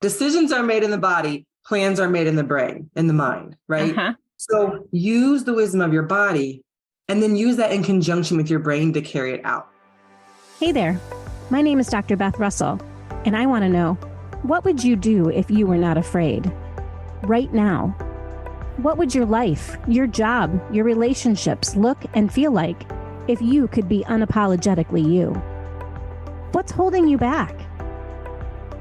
decisions are made in the body, plans are made in the brain, in the mind, right? Uh-huh. So use the wisdom of your body and then use that in conjunction with your brain to carry it out. Hey there, my name is Dr. Beth Russell, and I want to know, what would you do if you were not afraid? Right now, what would your life, your job, your relationships look and feel like if you could be unapologetically you? What's holding you back?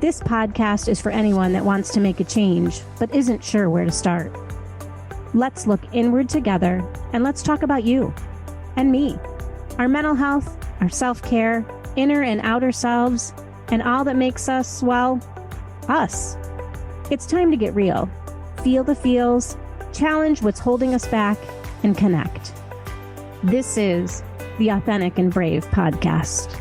This podcast is for anyone that wants to make a change but isn't sure where to start. Let's look inward together and let's talk about you and me, our mental health, our self-care, inner and outer selves, and all that makes us, well, us. It's time to get real, feel the feels, challenge what's holding us back, and connect. This is the Authentic and Brave podcast.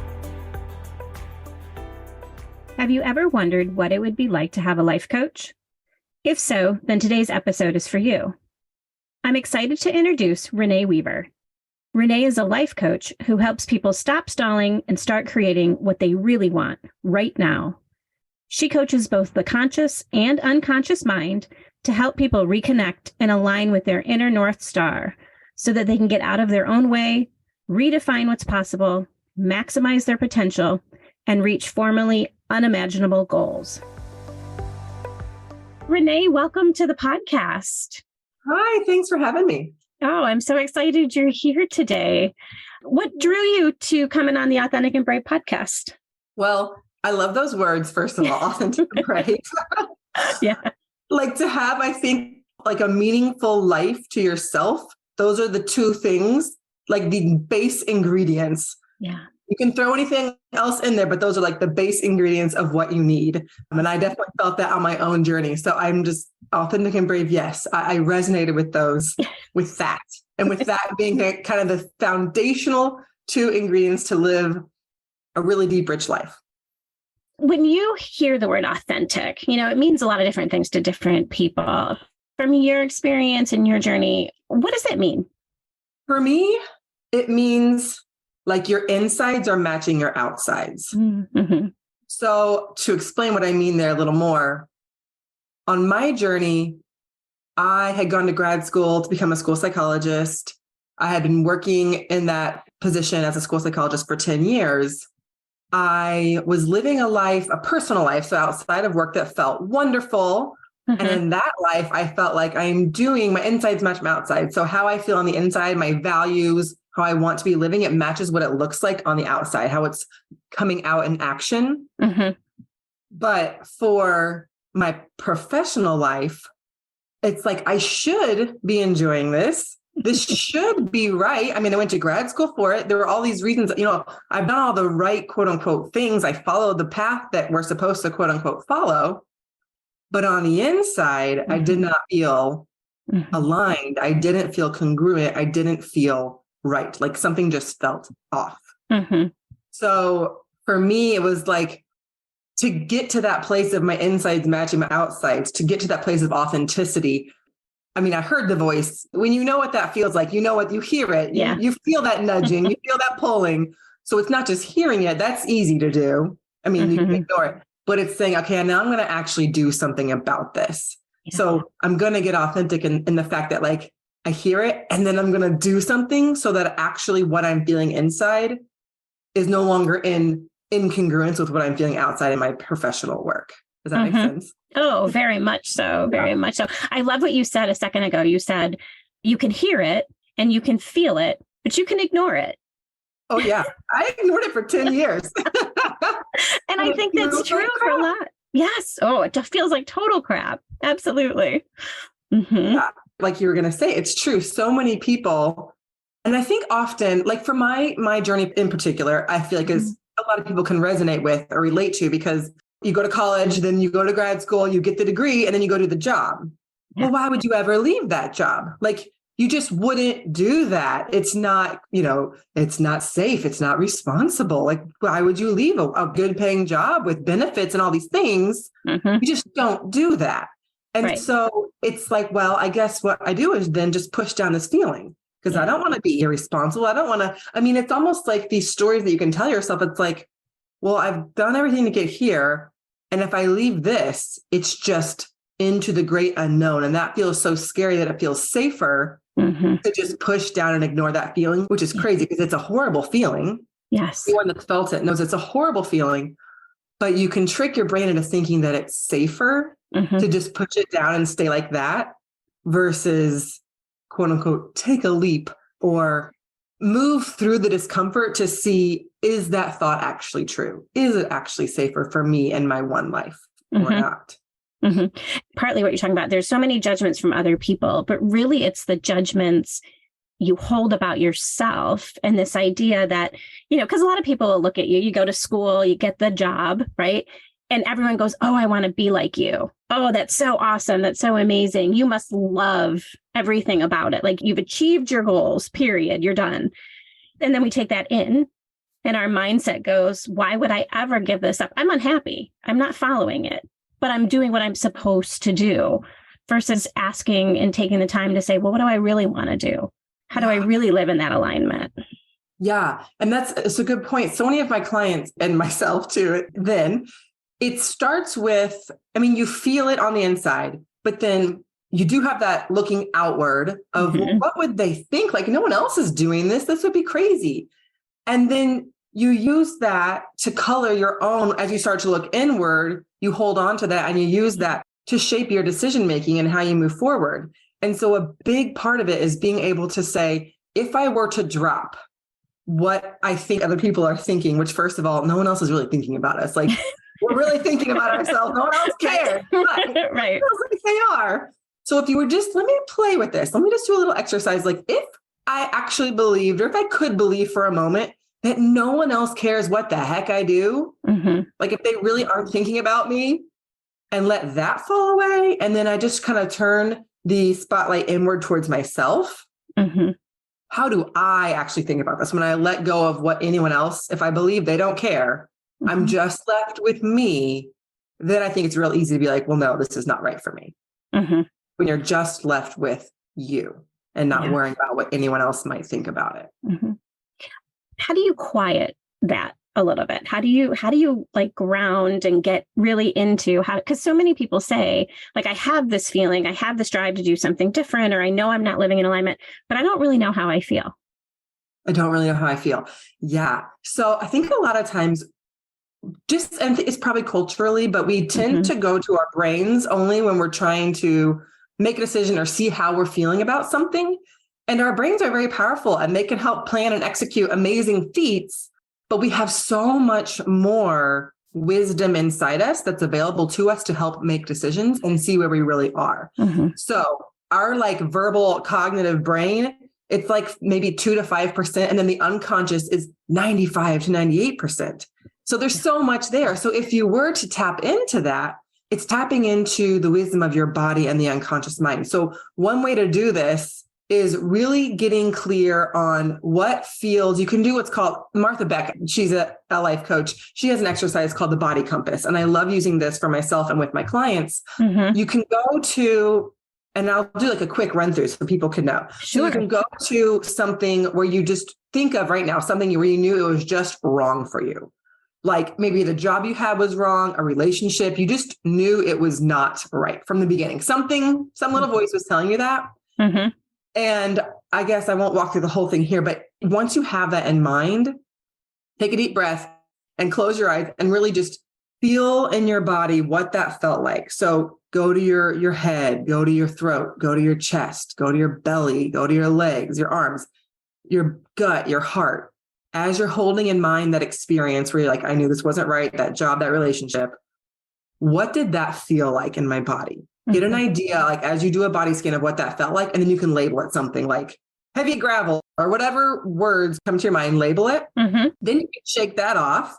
Have you ever wondered what it would be like to have a life coach? If so, then today's episode is for you. I'm excited to introduce Renee Weaver. Renee is a life coach who helps people stop stalling and start creating what they really want right now. She coaches both the conscious and unconscious mind to help people reconnect and align with their inner North Star so that they can get out of their own way, redefine what's possible, maximize their potential, and reach formerly unimaginable goals. Renee, welcome to the podcast. Hi, thanks for having me. Oh, I'm so excited you're here today. What drew you to coming on the Authentic and Brave podcast? Well, I love those words, first of all, authentic and brave. Yeah. Like to have, I think, like a meaningful life to yourself. Those are the two things, like the base ingredients. Yeah. You can throw anything else in there, but those are like the base ingredients of what you need. And I definitely felt that on my own journey. So I'm just authentic and brave. Yes, I resonated with those, with that. And with that being kind of the foundational two ingredients to live a really deep, rich life. When you hear the word authentic, it means a lot of different things to different people. From your experience and your journey, what does that mean? For me, it means like your insides are matching your outsides. Mm-hmm. So to explain what I mean there a little more, on my journey, I had gone to grad school to become a school psychologist. I had been working in that position as a school psychologist for 10 years. I was living a life, a personal life, so outside of work that felt wonderful. Mm-hmm. And in that life, I felt like I'm doing my insides match my outside. So how I feel on the inside, my values, how I want to be living, it matches what it looks like on the outside, how it's coming out in action. Mm-hmm. But for my professional life, it's like, I should be enjoying this. This should be right. I mean, I went to grad school for it. There were all these reasons, I've done all the right, quote unquote, things. I followed the path that we're supposed to, quote unquote, follow. But on the inside, I did not feel aligned. I didn't feel congruent. I didn't feel right. Like something just felt off. Mm-hmm. So for me, it was like to get to that place of my insides matching my outsides, to get to that place of authenticity. I mean, I heard the voice. When you know what that feels like, you hear it. Yeah. You feel that nudging, you feel that pulling. So it's not just hearing it. That's easy to do. I mean, you can ignore it, but it's saying, okay, now I'm going to actually do something about this. Yeah. So I'm going to get authentic in the fact that like, I hear it and then I'm going to do something so that actually what I'm feeling inside is no longer in incongruence with what I'm feeling outside in my professional work. Does that make sense? Oh, very much so. Very much so. I love what you said a second ago. You said you can hear it and you can feel it, but you can ignore it. Oh, yeah. I ignored it for 10 years. And I think that's true for a lot. Yes. Oh, it just feels like total crap. Absolutely. Mm-hmm. Yeah. Like you were going to say, it's true. So many people, and I think often, like for my journey in particular, I feel like is a lot of people can resonate with or relate to, because you go to college, then you go to grad school, you get the degree, and then you go do the job. Yeah. Well, why would you ever leave that job? Like you just wouldn't do that. It's not, it's not safe. It's not responsible. Like, why would you leave a good paying job with benefits and all these things? You just don't do that. And so it's like, well, I guess what I do is then just push down this feeling because I don't want to be irresponsible. I don't want to, it's almost like these stories that you can tell yourself. It's like, well, I've done everything to get here. And if I leave this, it's just into the great unknown. And that feels so scary that it feels safer to just push down and ignore that feeling, which is crazy because it's a horrible feeling. Yes. Anyone that's felt it knows it's a horrible feeling, but you can trick your brain into thinking that it's safer to just push it down and stay like that versus quote unquote, take a leap or move through the discomfort to see, is that thought actually true? Is it actually safer for me and my one life or not? Partly what you're talking about, there's so many judgments from other people, but really it's the judgments you hold about yourself. And this idea that, because a lot of people will look at you, you go to school, you get the job, right? And everyone goes, oh, I want to be like you. Oh, that's so awesome. That's so amazing. You must love everything about it. Like you've achieved your goals, period. You're done. And then we take that in and our mindset goes, why would I ever give this up? I'm unhappy. I'm not following it, but I'm doing what I'm supposed to do versus asking and taking the time to say, well, what do I really want to do? How do I really live in that alignment? Yeah. And it's a good point. So many of my clients and myself too, then it starts with, you feel it on the inside, but then you do have that looking outward of what would they think? Like no one else is doing this. This would be crazy. And then you use that to color your own, as you start to look inward, you hold on to that and you use that to shape your decision-making and how you move forward. And so a big part of it is being able to say, if I were to drop what I think other people are thinking, which first of all, no one else is really thinking about us. Like we're really thinking about ourselves. No one else cares. But right. It feels like they are. So if you were just, let me play with this. Let me just do a little exercise. Like if I actually believed, or if I could believe for a moment that no one else cares what the heck I do, like if they really aren't thinking about me, and let that fall away. And then I just kind of turn the spotlight inward towards myself. How do I actually think about this? When I let go of what anyone else, if I believe they don't care, I'm just left with me, then I think it's real easy to be like, well, no, this is not right for me. When you're just left with you and not worrying about what anyone else might think about it. How do you quiet that a little bit? How do you like ground and get really into how, because so many people say like, I have this feeling, I have this drive to do something different, or I know I'm not living in alignment, but I don't really know how I feel. I don't really know how I feel. Yeah. So I think a lot of times and it's probably culturally, but we tend to go to our brains only when we're trying to make a decision or see how we're feeling about something. And our brains are very powerful and they can help plan and execute amazing feats. But we have so much more wisdom inside us that's available to us to help make decisions and see where we really are. So our like verbal cognitive brain, it's like maybe 2 to 5%. And then the unconscious is 95 to 98%. So there's so much there. So if you were to tap into that, it's tapping into the wisdom of your body and the unconscious mind. So one way to do this is really getting clear on what feels. You can do what's called Martha Beck. She's a life coach. She has an exercise called the body compass. And I love using this for myself and with my clients. You can go to, and I'll do like a quick run through so people can know. Sure. So you can go to something where you just think of right now, something where you knew it was just wrong for you. Like maybe the job you had was wrong, a relationship, you just knew it was not right from the beginning. Some little voice was telling you that. And I guess I won't walk through the whole thing here, but once you have that in mind, take a deep breath and close your eyes and really just feel in your body what that felt like. So go to your head, go to your throat, go to your chest, go to your belly, go to your legs, your arms, your gut, your heart. As you're holding in mind that experience where you're like, I knew this wasn't right, that job, that relationship, what did that feel like in my body? Get an idea, like as you do a body scan of what that felt like, and then you can label it something like heavy gravel or whatever words come to your mind, label it. Then you can shake that off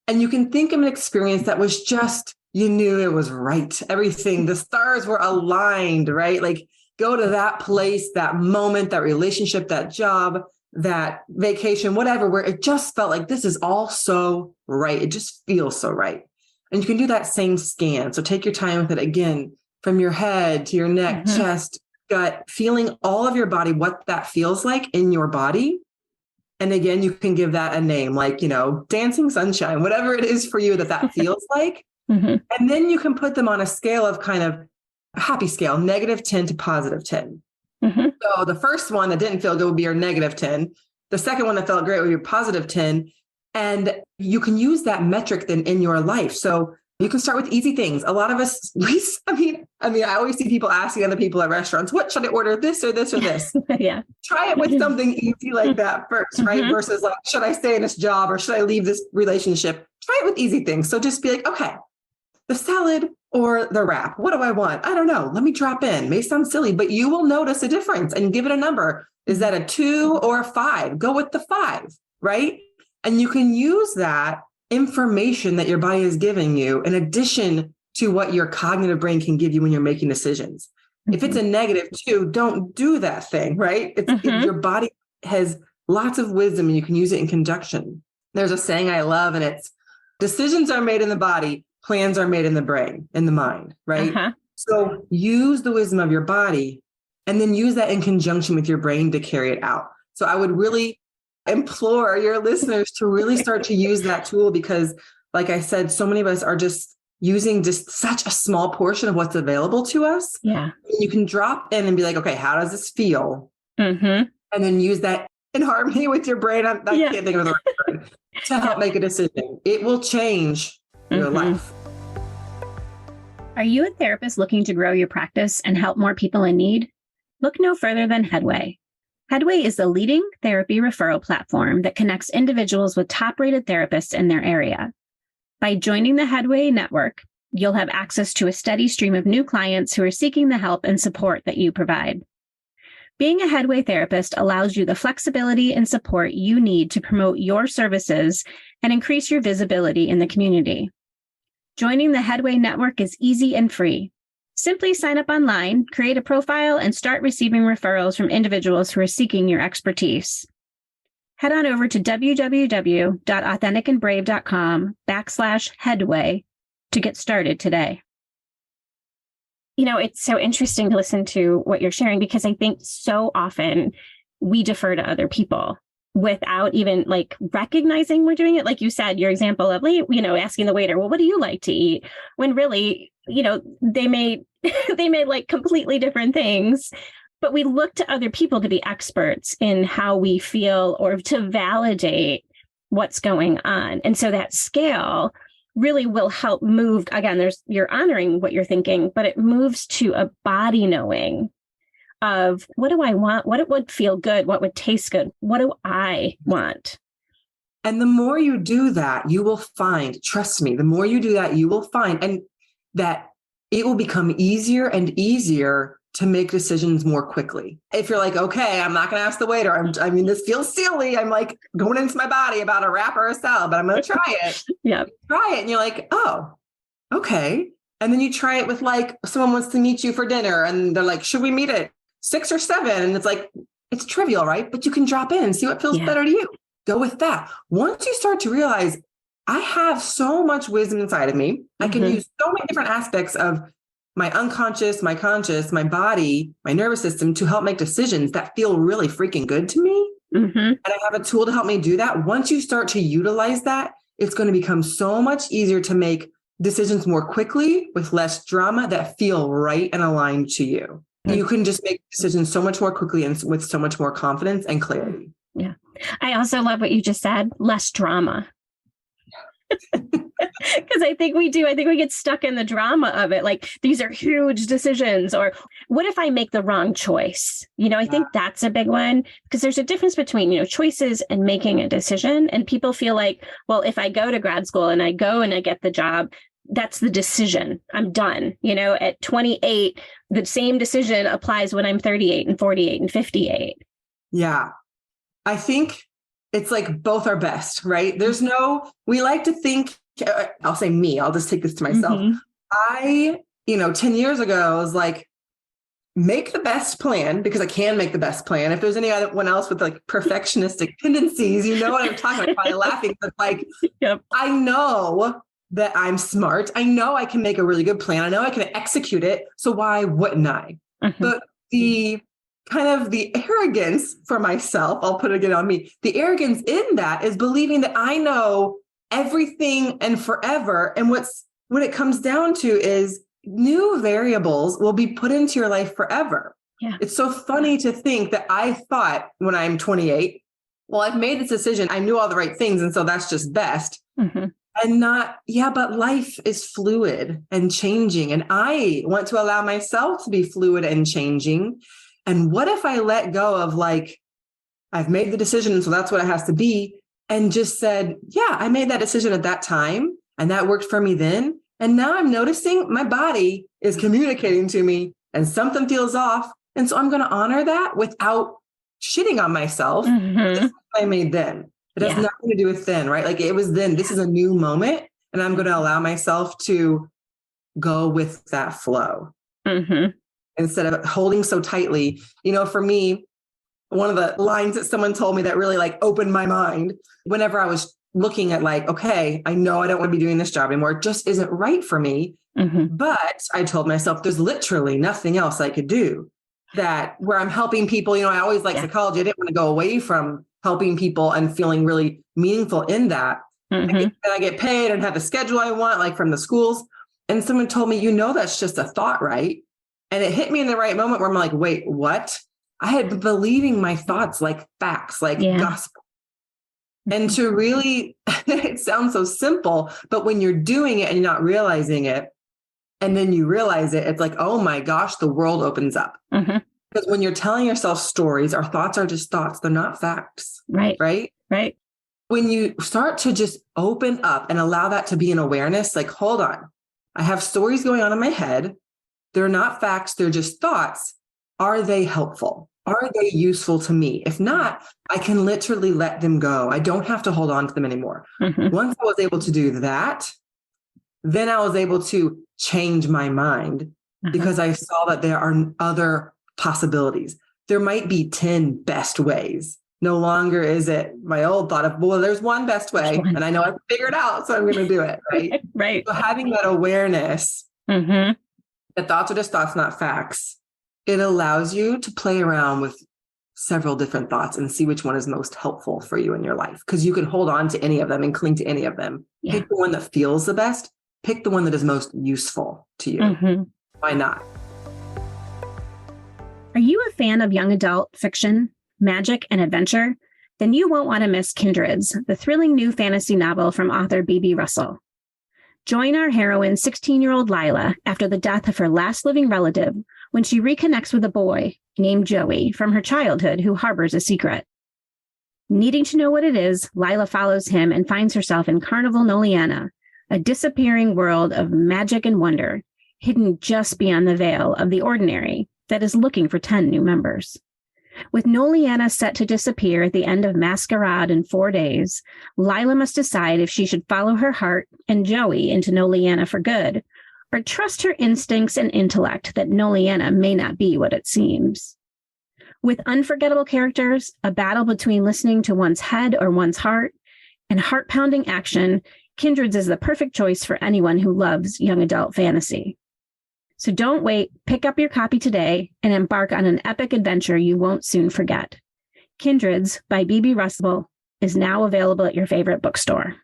and you can think of an experience that was just, you knew it was right. Everything, the stars were aligned, right? Like go to that place, that moment, that relationship, that job, that vacation, whatever, where it just felt like this is all so right. It just feels so right. And you can do that same scan. So take your time with it again, from your head to your neck, chest, gut, feeling all of your body, what that feels like in your body. And again, you can give that a name like, dancing sunshine, whatever it is for you that feels like. Mhm. And then you can put them on a scale of kind of a happy scale, -10 to +10. Mhm. So the first one that didn't feel good would be your -10. The second one that felt great would be your +10. And you can use that metric then in your life. So you can start with easy things. A lot of us, I always see people asking other people at restaurants, what should I order, this or this or this? Yeah. Try it with something easy like that first, right? Mhm. Versus like, should I stay in this job or should I leave this relationship? Try it with easy things. So just be like, okay, the salad or the wrap, what do I want? I don't know. Let me drop in. May sound silly, but you will notice a difference and give it a number. Is that a 2 or a 5? Go with the 5, right? And you can use that information that your body is giving you in addition to what your cognitive brain can give you when you're making decisions. If it's a -2, don't do that thing, right? Your body has lots of wisdom and you can use it in conjunction. There's a saying I love, and it's decisions are made in the body, plans are made in the brain, in the mind, right? So use the wisdom of your body and then use that in conjunction with your brain to carry it out. So I would really implore your listeners to really start to use that tool because, like I said, so many of us are just using just such a small portion of what's available to us. Yeah. You can drop in and be like, okay, how does this feel? Mhm. And then use that in harmony with your brain. I can't think of the right word to help make a decision. It will change your life. Are you a therapist looking to grow your practice and help more people in need? Look no further than Headway. Headway is the leading therapy referral platform that connects individuals with top-rated therapists in their area. By joining the Headway network, you'll have access to a steady stream of new clients who are seeking the help and support that you provide. Being a Headway therapist allows you the flexibility and support you need to promote your services and increase your visibility in the community. Joining the Headway network is easy and free. Simply sign up online, create a profile, and start receiving referrals from individuals who are seeking your expertise. Head on over to www.authenticandbrave.com/Headway to get started today. You know, it's so interesting to listen to what you're sharing because I think so often we defer to other people without even like recognizing we're doing it. Like you said, your example of, asking the waiter, well, what do you like to eat? When really, they may like completely different things, but we look to other people to be experts in how we feel or to validate what's going on. And so that scale really will help move. Again, you're honoring what you're thinking, but it moves to a body knowing of what do I want? What would feel good? What would taste good? What do I want? And the more you do that, you will find, trust me, the more you do that, you will find, and that it will become easier and easier to make decisions more quickly. If you're like, okay, I'm not going to ask the waiter. This feels silly. I'm like going into my body about a wrap or a salad, but I'm going to try it. Yeah. Try it. And you're like, oh, okay. And then you try it with like, someone wants to meet you for dinner and they're like, should we meet at 6 or 7? And it's like, it's trivial, right? But you can drop in and see what feels better to you. Go with that. Once you start to realize I have so much wisdom inside of me, I can use so many different aspects of my unconscious, my conscious, my body, my nervous system to help make decisions that feel really freaking good to me. And I have a tool to help me do that. Once you start to utilize that, it's going to become so much easier to make decisions more quickly with less drama that feel right and aligned to you. You can just make decisions so much more quickly and with so much more confidence and clarity. Yeah. I also love what you just said, less drama. Because I think we do. I think we get stuck in the drama of it. Like, these are huge decisions. Or what if I make the wrong choice? I think that's a big one because there's a difference between, choices and making a decision. And people feel like, well, if I go to grad school and I go and I get the job, that's the decision. I'm done. At 28, the same decision applies when I'm 38 and 48 and 58. Yeah. I think it's like both are best, right? We like to think, I'll say me, I'll just take this to myself. I, 10 years ago, I was like, make the best plan because I can make the best plan. If there's anyone else with like perfectionistic tendencies, you know what I'm talking about, probably laughing, but like, I know that I'm smart. I know I can make a really good plan. I know I can execute it. So why wouldn't I? But the arrogance for myself, I'll put it again on me. The arrogance in that is believing that I know everything and forever. And what's what it comes down to is new variables will be put into your life forever. Yeah. It's so funny to think that I thought when I'm 28, well, I've made this decision. I knew all the right things. And so that's just best. Mm-hmm. And not, yeah, but life is fluid and changing. And I want to allow myself to be fluid and changing. And what if I let go of like, I've made the decision, so that's what it has to be, and just said, yeah, I made that decision at that time, and that worked for me then. And now I'm noticing my body is communicating to me and something feels off. And so I'm going to honor that without shitting on myself. This is what I made then. It has nothing to do with then, right? Like it was then. This is a new moment, and I'm going to allow myself to go with that flow instead of holding so tightly. You know, for me, one of the lines that someone told me that really like opened my mind whenever I was looking at like, okay, I know I don't want to be doing this job anymore. It just isn't right for me. But I told myself there's literally nothing else I could do that where I'm helping people. You know, I always like psychology. I didn't want to go away from helping people and feeling really meaningful in that. And I get paid and have the schedule I want, like from the schools. And someone told me, you know, that's just a thought, right? And it hit me in the right moment where I'm like, wait, what? I had been believing my thoughts like facts, like gospel. And to really, it sounds so simple, but when you're doing it and you're not realizing it, and then you realize it, it's like, oh my gosh, the world opens up. Because when you're telling yourself stories, our thoughts are just thoughts. They're not facts. Right. When you start to just open up and allow that to be an awareness, like, hold on, I have stories going on in my head. They're not facts. They're just thoughts. Are they helpful? Are they useful to me? If not, I can literally let them go. I don't have to hold on to them anymore. Once I was able to do that, then I was able to change my mind because I saw that there are other possibilities. There might be 10 best ways. No longer is it my old thought of, well, there's one best way and I know I've figured it out, so I'm going to do it. Right. Right. So having that awareness that thoughts are just thoughts, not facts, it allows you to play around with several different thoughts and see which one is most helpful for you in your life. Because you can hold on to any of them and cling to any of them. Pick the one that feels the best. Pick the one that is most useful to you. Why not? Are you a fan of young adult fiction, magic, and adventure? Then you won't want to miss Kindreds, the thrilling new fantasy novel from author B.B. Russell. Join our heroine, 16-year-old Lila, after the death of her last living relative when she reconnects with a boy named Joey from her childhood who harbors a secret. Needing to know what it is, Lila follows him and finds herself in Carnival Noliana, a disappearing world of magic and wonder, hidden just beyond the veil of the ordinary that is looking for 10 new members. With Noliana set to disappear at the end of Masquerade in 4 days, Lila must decide if she should follow her heart and Joey into Noliana for good, or trust her instincts and intellect that Noliana may not be what it seems. With unforgettable characters, a battle between listening to one's head or one's heart, and heart-pounding action, Kindreds is the perfect choice for anyone who loves young adult fantasy. So don't wait, pick up your copy today and embark on an epic adventure you won't soon forget. Kindreds by B.B. Russell is now available at your favorite bookstore.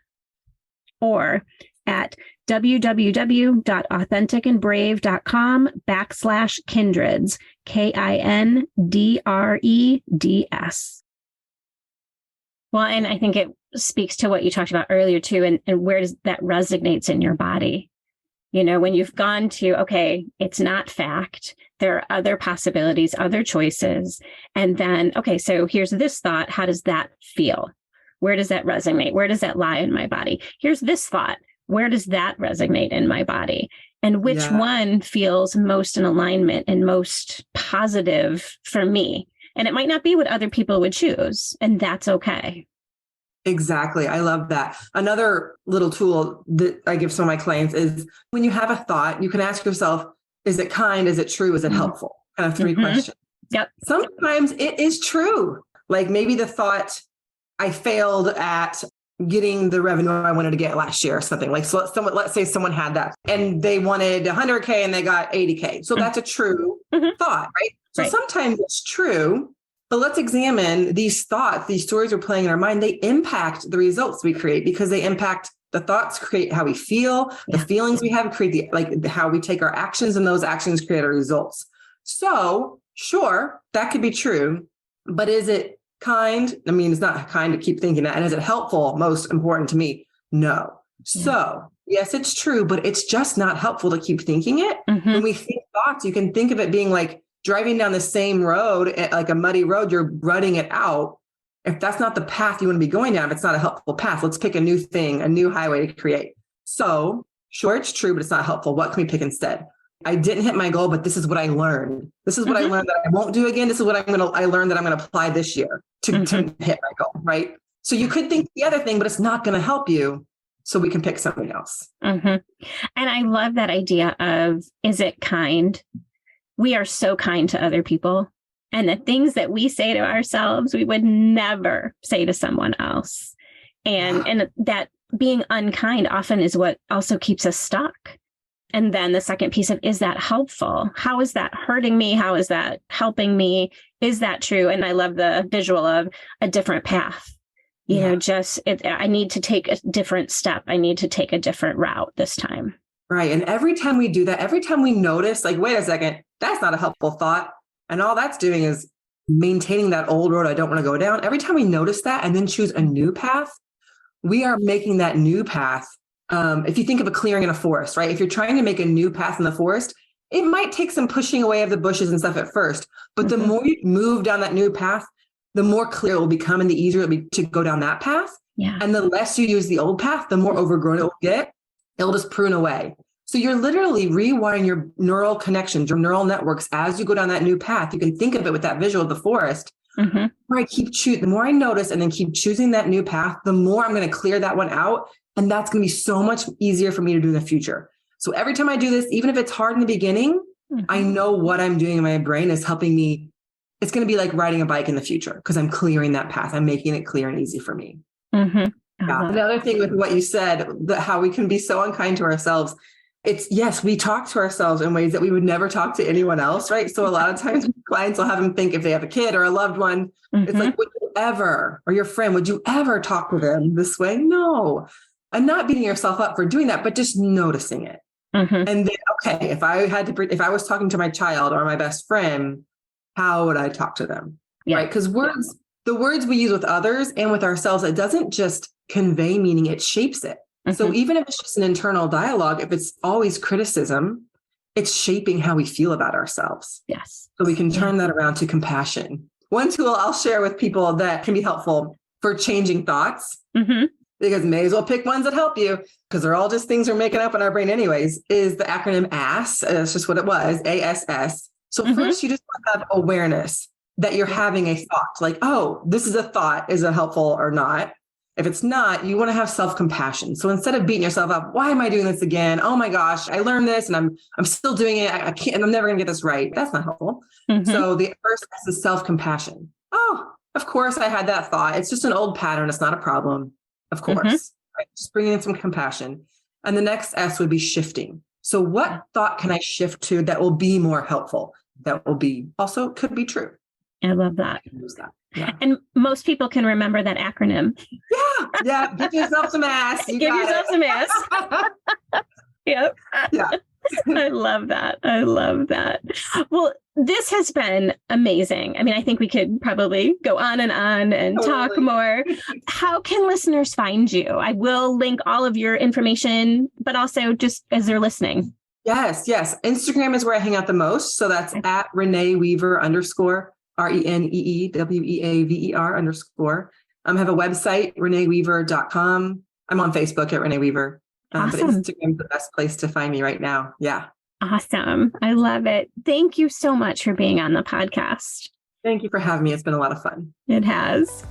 Or at www.authenticandbrave.com/kindreds, KINDREDS. Well, and I think it speaks to what you talked about earlier too, and where does that resonates in your body? You know, when you've gone to, okay, it's not fact, there are other possibilities, other choices. And then, okay, so here's this thought. How does that feel? Where does that resonate? Where does that lie in my body? Here's this thought. Where does that resonate in my body? And which one feels most in alignment and most positive for me? And it might not be what other people would choose, and that's okay. Exactly. I love that. Another little tool that I give some of my clients is when you have a thought, you can ask yourself, is it kind? Is it true? Is it helpful? Kind of 3 questions. Yep. Sometimes it is true. Like maybe the thought, I failed at getting the revenue I wanted to get last year or something. Like, so let's say someone had that and they wanted 100K and they got 80K. So that's a true thought, right? So sometimes it's true. But let's examine these thoughts, these stories we're playing in our mind. They impact the results we create because they impact The thoughts create how we feel. The feelings we have create how we take our actions, and those actions create our results. So sure, that could be true, but is it kind? I mean, it's not kind to keep thinking that. And is it helpful? Most important to me? No. So yes, it's true, but it's just not helpful to keep thinking it. When we think thoughts, you can think of it being like driving down the same road, like a muddy road, you're rutting it out. If that's not the path you want to be going down, if it's not a helpful path, let's pick a new thing, a new highway to create. So sure, it's true, but it's not helpful. What can we pick instead? I didn't hit my goal, but this is what I learned. This is what I learned that I won't do again. This is what I learned that I'm going to apply this year to hit my goal, right? So you could think the other thing, but it's not going to help you. So we can pick something else. And I love that idea of, is it kind? We are so kind to other people. And the things that we say to ourselves, we would never say to someone else. And that being unkind often is what also keeps us stuck. And then the second piece of, is that helpful? How is that hurting me? How is that helping me? Is that true? And I love the visual of a different path. You know, I need to take a different step. I need to take a different route this time. Right. And every time we do that, every time we notice, like, wait a second, that's not a helpful thought. And all that's doing is maintaining that old road I don't want to go down. Every time we notice that and then choose a new path, we are making that new path. If you think of a clearing in a forest, right? If you're trying to make a new path in the forest, it might take some pushing away of the bushes and stuff at first. But the more you move down that new path, the more clear it will become and the easier it'll be to go down that path. And the less you use the old path, the more overgrown it will get. It'll just prune away. So you're literally rewiring your neural connections, your neural networks as you go down that new path. You can think of it with that visual of the forest. The more I notice and then keep choosing that new path, the more I'm going to clear that one out. And that's going to be so much easier for me to do in the future. So every time I do this, even if it's hard in the beginning, I know what I'm doing in my brain is helping me. It's going to be like riding a bike in the future because I'm clearing that path. I'm making it clear and easy for me. The other thing with what you said, how we can be so unkind to ourselves. It's yes, we talk to ourselves in ways that we would never talk to anyone else, right? So a lot of times clients will have them think if they have a kid or a loved one, it's like, would you ever, or your friend, would you ever talk to them this way? No. And not beating yourself up for doing that, but just noticing it. And then, okay, if I was talking to my child or my best friend, how would I talk to them? Right? Because the words we use with others and with ourselves, it doesn't just convey meaning, it shapes it. So even if it's just an internal dialogue, if it's always criticism, it's shaping how we feel about ourselves. So we can turn that around to compassion. One tool I'll share with people that can be helpful for changing thoughts, because may as well pick ones that help you, because they're all just things we're making up in our brain anyways, is the acronym ASS. That's just what it was, ASS. So first, you just have awareness that you're having a thought, like, oh, this is a thought. Is it helpful or not? If it's not, you want to have self-compassion. So instead of beating yourself up, why am I doing this again? Oh my gosh, I learned this and I'm still doing it. I can't, and I'm never going to get this right. That's not helpful. So the first is self-compassion. Oh, of course I had that thought. It's just an old pattern. It's not a problem. Of course, right? Just bringing in some compassion. And the next S would be shifting. So what thought can I shift to that will be more helpful? That will be also could be true. I love that. And most people can remember that acronym. Give yourself some ass. Give yourself some ass. I love that. I love that. Well, this has been amazing. I mean, I think we could probably go on and talk more. How can listeners find you? I will link all of your information, but also just as they're listening. Yes. Instagram is where I hang out the most. So that's at Renee Weaver _, ReneeWeaver_. I have a website, reneeweaver.com. I'm on Facebook at Renee Weaver. But Instagram is the best place to find me right now. Yeah. Awesome. I love it. Thank you so much for being on the podcast. Thank you for having me. It's been a lot of fun. It has.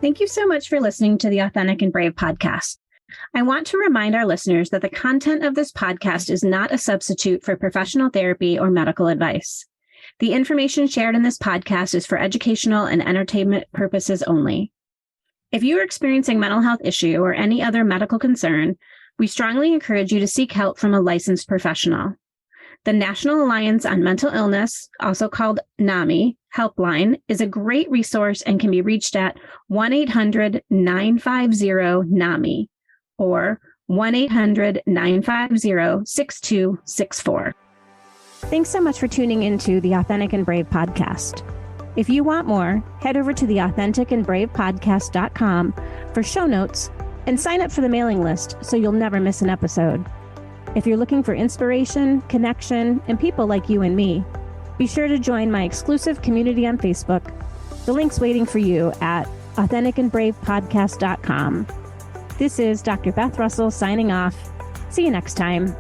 Thank you so much for listening to the Authentic and Brave podcast. I want to remind our listeners that the content of this podcast is not a substitute for professional therapy or medical advice. The information shared in this podcast is for educational and entertainment purposes only. If you are experiencing mental health issue or any other medical concern, we strongly encourage you to seek help from a licensed professional. The National Alliance on Mental Illness, also called NAMI helpline, is a great resource and can be reached at 1-800-950-NAMI or 1-800-950-6264. Thanks so much for tuning into the Authentic and Brave podcast. If you want more, head over to the authenticandbravepodcast.com for show notes and sign up for the mailing list so you'll never miss an episode. If you're looking for inspiration, connection, and people like you and me, be sure to join my exclusive community on Facebook. The link's waiting for you at authenticandbravepodcast.com. This is Dr. Beth Russell signing off. See you next time.